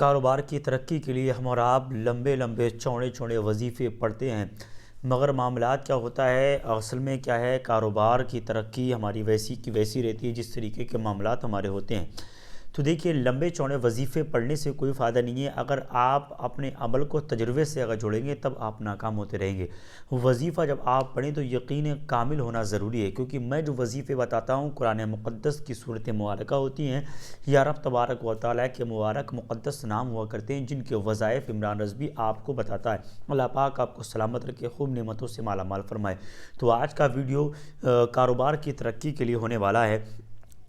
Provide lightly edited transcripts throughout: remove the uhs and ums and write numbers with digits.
کاروبار کی ترقی کے لیے ہم اور آپ لمبے لمبے چوڑے چوڑے وظیفے پڑھتے ہیں، مگر معاملات کیا ہوتا ہے اصل میں کیا ہے، کاروبار کی ترقی ہماری ویسی کی ویسی رہتی ہے جس طریقے کے معاملات ہمارے ہوتے ہیں۔ تو دیکھیے، لمبے چوڑے وظیفے پڑھنے سے کوئی فائدہ نہیں ہے۔ اگر آپ اپنے عمل کو تجربے سے اگر جوڑیں گے تب آپ ناکام ہوتے رہیں گے۔ وظیفہ جب آپ پڑھیں تو یقین کامل ہونا ضروری ہے، کیونکہ میں جو وظیفے بتاتا ہوں قرآن مقدس کی صورت مبارکہ ہوتی ہیں، یا رب تبارک و تعالیٰ کے مبارک مقدس نام ہوا کرتے ہیں، جن کے وظائف عمران رضوی آپ کو بتاتا ہے۔ اللہ پاک آپ کو سلامت رکھے، خوب نعمتوں سے مالا مال فرمائے۔ تو آج کا ویڈیو کاروبار کی ترقی کے لیے ہونے والا ہے،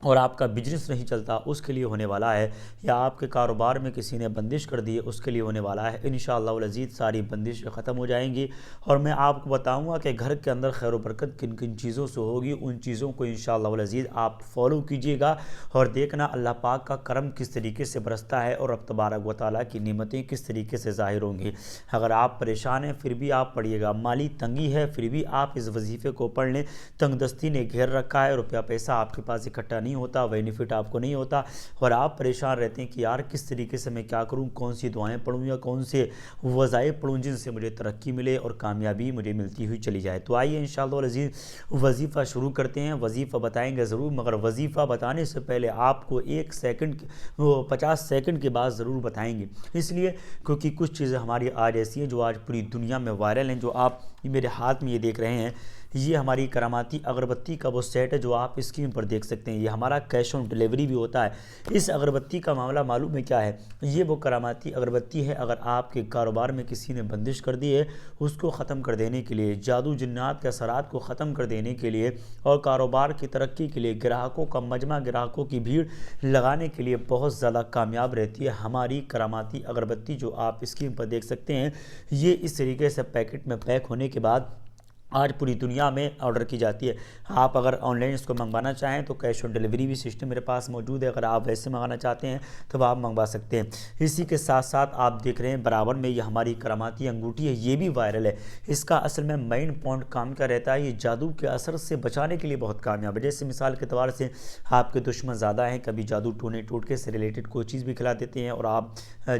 اور آپ کا بزنس نہیں چلتا اس کے لیے ہونے والا ہے، یا آپ کے کاروبار میں کسی نے بندش کر دی ہے اس کے لیے ہونے والا ہے۔ انشاءاللہ العزیز ساری بندشیں ختم ہو جائیں گی، اور میں آپ کو بتاؤں گا کہ گھر کے اندر خیر و برکت کن کن چیزوں سے ہوگی۔ ان چیزوں کو انشاءاللہ العزیز آپ فالو کیجئے گا، اور دیکھنا اللہ پاک کا کرم کس طریقے سے برستا ہے، اور رب تبارک و تعالیٰ کی نعمتیں کس طریقے سے ظاہر ہوں گی۔ اگر آپ پریشان ہیں پھر بھی آپ پڑھیے گا، مالی تنگی ہے پھر بھی آپ اس وظیفے کو پڑھ لیں۔ تنگ دستی نے گھیر رکھا ہے، روپیہ پیسہ آپ کے پاس اکٹھا نہیں ہوتا، بینیفٹ آپ کو نہیں ہوتا، اور آپ پریشان رہتے ہیں کہ یار کس طریقے سے میں کیا کروں، کون سی دعائیں پڑھوں یا کون سے وظائف پڑھوں جن سے مجھے ترقی ملے اور کامیابی مجھے ملتی ہوئی چلی جائے۔ تو آئیے انشاءاللہ العزیز وظیفہ شروع کرتے ہیں۔ وظیفہ بتائیں گے ضرور، مگر وظیفہ بتانے سے پہلے آپ کو 50 سیکنڈ کے بعد ضرور بتائیں گے، اس لیے کیونکہ کچھ چیزیں ہماری آج ایسی ہیں جو آج پوری دنیا میں وائرل ہیں۔ جو آپ میرے ہاتھ میں یہ دیکھ رہے ہیں، یہ ہماری کراماتی اگربتی کا وہ سیٹ ہے جو آپ اسکرین پر دیکھ سکتے ہیں۔ یہ ہمارا کیش آن ڈیلیوری بھی ہوتا ہے۔ اس اگربتی کا معاملہ معلوم ہے کیا ہے؟ یہ وہ کراماتی اگربتی ہے، اگر آپ کے کاروبار میں کسی نے بندش کر دی ہے اس کو ختم کر دینے کے لیے، جادو جنات کے اثرات کو ختم کر دینے کے لیے، اور کاروبار کی ترقی کے لیے، گراہکوں کا مجمع، گراہکوں کی بھیڑ لگانے کے لیے بہت زیادہ کامیاب رہتی ہے ہماری کراماتی اگربتی جو آپ اسکرین پر دیکھ سکتے ہیں۔ یہ اس طریقے سے پیکٹ میں پیک ہونے کے بعد آج پوری دنیا میں آرڈر کی جاتی ہے۔ آپ اگر آن لائن اس کو منگوانا چاہیں تو کیش آن ڈیلیوری بھی سسٹم میرے پاس موجود ہے، اگر آپ ویسے منگانا چاہتے ہیں تو آپ منگوا سکتے ہیں۔ اسی کے ساتھ ساتھ آپ دیکھ رہے ہیں برابر میں یہ ہماری کراماتی انگوٹھی ہے، یہ بھی وائرل ہے۔ اس کا اصل میں مین پوائنٹ کام کا رہتا ہے، یہ جادو کے اثر سے بچانے کے لیے بہت کامیاب ہے۔ جیسے مثال کے اعتبار سے آپ کے دشمن زیادہ ہیں، کبھی جادو ٹونے ٹوٹکے سے ریلیٹڈ کوئی چیز بھی کھلا دیتے ہیں اور آپ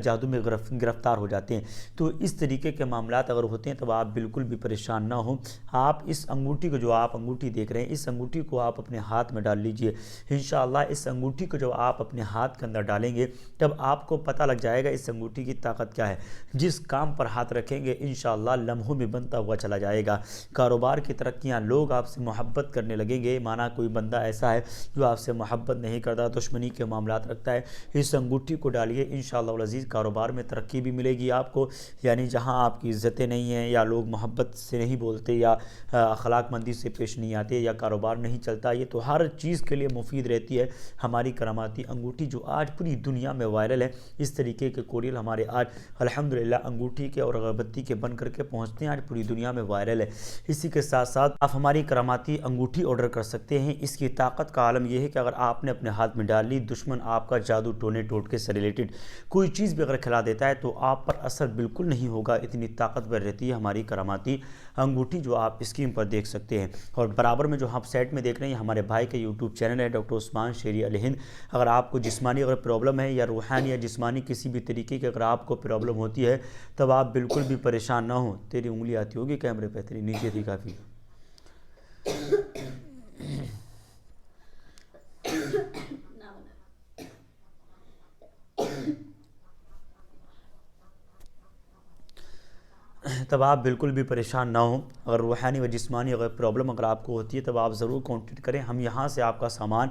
جادو میں گرفتار ہو جاتے ہیں۔ تو اس طریقے کے معاملات اگر ہوتے ہیں تو آپ بالکل بھی پریشان نہ ہوں۔ آپ اس انگوٹھی کو، جو آپ انگوٹھی دیکھ رہے ہیں، اس انگوٹھی کو آپ اپنے ہاتھ میں ڈال لیجئے۔ انشاءاللہ اس انگوٹھی کو جب آپ اپنے ہاتھ کے اندر ڈالیں گے تب آپ کو پتہ لگ جائے گا اس انگوٹھی کی طاقت کیا ہے۔ جس کام پر ہاتھ رکھیں گے انشاءاللہ لمحوں میں بنتا ہوا چلا جائے گا۔ کاروبار کی ترقیاں، لوگ آپ سے محبت کرنے لگیں گے، مانا کوئی بندہ ایسا ہے جو آپ سے محبت نہیں کرتا، دشمنی کے معاملات رکھتا ہے، اس انگوٹھی کو ڈالیے، انشاءاللہ العزیز کاروبار میں ترقی بھی ملے گی آپ کو۔ یعنی جہاں آپ کی عزتیں نہیں ہیں، یا لوگ محبت سے نہیں بولتے، یا اخلاق مندی سے پیش نہیں آتے، یا کاروبار نہیں چلتا، یہ تو ہر چیز کے لیے مفید رہتی ہے ہماری کراماتی انگوٹھی جو آج پوری دنیا میں وائرل ہے۔ اس طریقے کے کوریل ہمارے آج الحمدللہ انگوٹھی کے اور اگربتی کے بن کر کے پہنچتے ہیں، آج پوری دنیا میں وائرل ہے۔ اسی کے ساتھ ساتھ آپ ہماری کراماتی انگوٹھی آرڈر کر سکتے ہیں۔ اس کی طاقت کا عالم یہ ہے کہ اگر آپ نے اپنے ہاتھ میں ڈال لی، دشمن آپ کا جادو ٹونے ٹوٹکے سے ریلیٹڈ کوئی چیز بھی اگر کھلا دیتا ہے تو آپ پر اثر بالکل نہیں ہوگا، اتنی طاقتور رہتی ہے ہماری کراماتی انگوٹھی جو آپ اسکرین پر دیکھ سکتے ہیں۔ اور برابر میں جو آپ سائٹ میں دیکھ رہے ہیں ہمارے بھائی کا یوٹیوب چینل ہے ڈاکٹر عثمان شیری الہند۔ اگر آپ کو جسمانی اگر پرابلم ہے، یا روحانی یا جسمانی کسی بھی طریقے کی اگر آپ کو پرابلم ہوتی ہے تب آپ بالکل بھی پریشان نہ ہوں۔ تیری انگلی آتی ہوگی کیمرے پہ، تیری نیچے تھی کافی۔ تب آپ بالکل بھی پریشان نہ ہوں۔ اگر روحانی و جسمانی اگر پرابلم اگر آپ کو ہوتی ہے تب آپ ضرور کانٹیکٹ کریں، ہم یہاں سے آپ کا سامان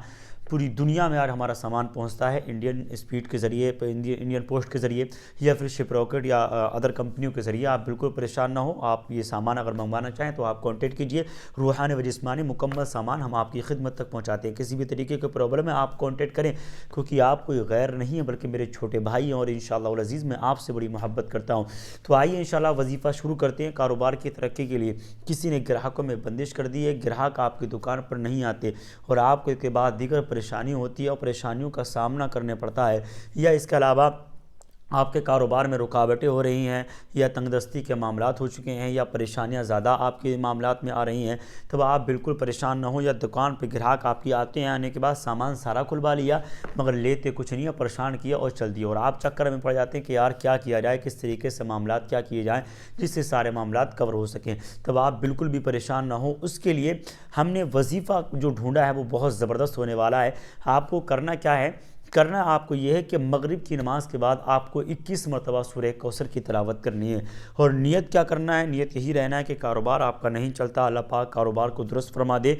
پوری دنیا میں آج ہمارا سامان پہنچتا ہے انڈین اسپیڈ کے ذریعے، انڈین پوسٹ کے ذریعے، یا پھر شپ راکٹ یا ادر کمپنیوں کے ذریعے۔ آپ بالکل پریشان نہ ہو، آپ یہ سامان اگر منگوانا چاہیں تو آپ کانٹیکٹ کیجئے۔ روحانی و جسمانی مکمل سامان ہم آپ کی خدمت تک پہنچاتے ہیں۔ کسی بھی طریقے کی پرابلم ہے آپ کانٹیکٹ کریں، کیونکہ آپ کوئی غیر نہیں ہے بلکہ میرے چھوٹے بھائی ہیں، اور انشاءاللہ العزیز میں آپ سے بڑی محبت کرتا ہوں۔ تو آئیے انشاءاللہ وظیفہ شروع کرتے ہیں۔ کاروبار کی ترقی کے لیے کسی نے گراہکوں میں بندش کر دی ہے، گراہک آپ کی دکان پر نہیں آتے، اور آپ کو اس کے بعد دیگر پریشانی ہوتی ہے اور پریشانیوں کا سامنا کرنے پڑتا ہے، یا اس کے علاوہ آپ کے کاروبار میں رکاوٹیں ہو رہی ہیں یا تنگ دستی کے معاملات ہو چکے ہیں یا پریشانیاں زیادہ آپ کے معاملات میں آ رہی ہیں، تب آپ بالکل پریشان نہ ہوں۔ یا دکان پہ گراہک آپ کی آتے ہیں، آنے کے بعد سامان سارا کھلوا لیا مگر لیتے کچھ نہیں ہے، پریشان کیا اور چل دیا، اور آپ چکر میں پڑ جاتے ہیں کہ یار کیا کیا جائے، کس طریقے سے معاملات کیا کیے جائیں جس سے سارے معاملات کور ہو سکیں، تب آپ بالکل بھی پریشان نہ ہوں۔ اس کے لیے ہم نے وظیفہ جو ڈھونڈا ہے وہ بہت زبردست ہونے والا ہے۔ آپ کو کرنا کیا ہے؟ کرنا آپ کو یہ ہے کہ مغرب کی نماز کے بعد آپ کو 21 مرتبہ سورہ کوثر کی تلاوت کرنی ہے، اور نیت کیا کرنا ہے؟ نیت یہی رہنا ہے کہ کاروبار آپ کا نہیں چلتا، اللہ پاک کاروبار کو درست فرما دے،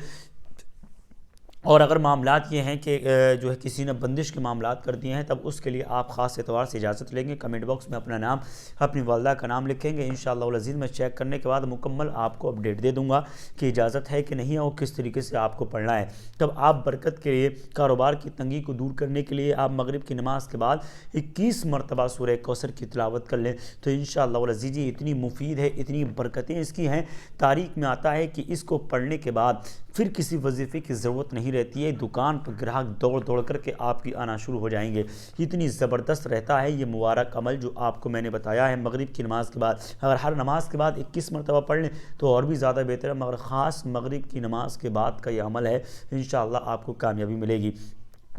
اور اگر معاملات یہ ہیں کہ جو ہے کسی نے بندش کے معاملات کر دیے ہیں، تب اس کے لیے آپ خاص اعتبار سے اجازت لیں گے، کمنٹ باکس میں اپنا نام، اپنی والدہ کا نام لکھیں گے، انشاءاللہ العزیز میں چیک کرنے کے بعد مکمل آپ کو اپڈیٹ دے دوں گا کہ اجازت ہے کہ نہیں ہے اور کس طریقے سے آپ کو پڑھنا ہے۔ تب آپ برکت کے لیے، کاروبار کی تنگی کو دور کرنے کے لیے آپ مغرب کی نماز کے بعد 21 مرتبہ سورہ کوثر کی تلاوت کر لیں، تو انشاءاللہ العزیز یہ اتنی مفید ہے، اتنی برکتیں اس کی ہیں، تاریخ میں آتا ہے کہ اس کو پڑھنے کے بعد پھر کسی وظیفے کی ضرورت نہیں رہتی ہے، دکان پر گراہک دوڑ دوڑ کر کے آپ کی آنا شروع ہو جائیں گے، اتنی زبردست رہتا ہے یہ مبارک عمل جو آپ کو میں نے بتایا ہے مغرب کی نماز کے بعد۔ اگر ہر نماز کے بعد 21 مرتبہ پڑھ لیں تو اور بھی زیادہ بہتر ہے، مگر خاص مغرب کی نماز کے بعد کا یہ عمل ہے، انشاءاللہ آپ کو کامیابی ملے گی۔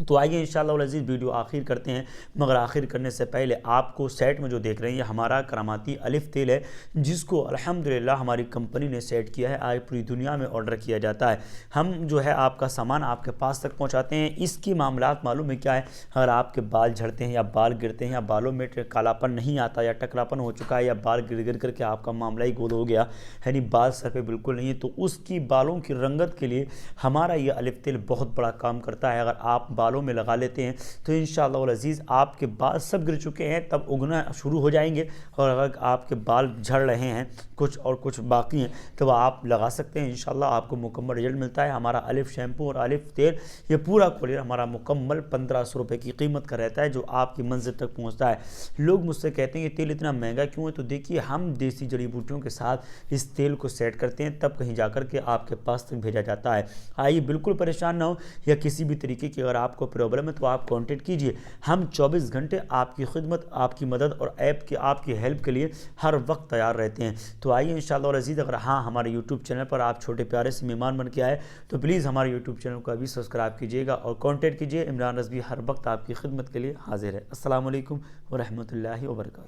تو آئیے انشاءاللہ العزیز ویڈیو آخر کرتے ہیں، مگر آخر کرنے سے پہلے آپ کو سیٹ میں جو دیکھ رہے ہیں یہ ہمارا کراماتی الف تیل ہے، جس کو الحمدللہ ہماری کمپنی نے سیٹ کیا ہے، آج پوری دنیا میں آرڈر کیا جاتا ہے، ہم جو ہے آپ کا سامان آپ کے پاس تک پہنچاتے ہیں۔ اس کی معاملات معلوم ہے کیا ہے؟ اگر آپ کے بال جھڑتے ہیں یا بال گرتے ہیں یا بالوں میں کالاپن نہیں آتا یا ٹکراپن ہو چکا ہے یا بال گر گر کر کے آپ کا معاملہ ہی گول ہو گیا، یعنی بال سر پہ بالکل نہیں ہے، تو اس کی بالوں کی رنگت کے لیے ہمارا یہ الف تیل بہت بڑا کام کرتا ہے۔ اگر آپ بالوں میں لگا لیتے ہیں تو انشاءاللہ العزیز آپ کے بال سب گر چکے ہیں، تب اگنا شروع ہو جائیں گے، اور اگر آپ کے بال جھڑ رہے ہیں کچھ اور کچھ باقی ہیں تو آپ لگا سکتے ہیں، انشاءاللہ آپ کو مکمل رزلٹ ملتا ہے۔ ہمارا الف شیمپو اور الف تیل یہ پورا کوریئر ہمارا مکمل 1500 روپے کی قیمت کا رہتا ہے، جو آپ کی منزل تک پہنچتا ہے۔ لوگ مجھ سے کہتے ہیں یہ تیل اتنا مہنگا کیوں ہے؟ تو دیکھیے ہم دیسی جڑی بوٹیوں کے ساتھ اس تیل کو سیٹ کرتے ہیں، تب کہیں جا کر کے آپ کے پاس تک بھیجا جاتا ہے۔ آئیے بالکل پریشان نہ ہو، یا کسی بھی طریقے کی اگر آپ کو پرابلم ہے تو آپ کانٹیکٹ کیجئے، ہم 24 گھنٹے آپ کی خدمت، آپ کی مدد اور آپ کی ہیلپ کے لیے ہر وقت تیار رہتے ہیں۔ تو آئیے انشاءاللہ العزیز، اگر ہمارے یوٹیوب چینل پر آپ چھوٹے پیارے سے مہمان بن کے آئے تو پلیز ہمارے یوٹیوب چینل کو ابھی سبسکرائب کیجیے گا اور کانٹیکٹ کیجیے، عمران رضوی ہر وقت آپ کی خدمت کے لیے حاضر ہے۔ السلام علیکم ورحمۃ اللہ وبرکاتہ۔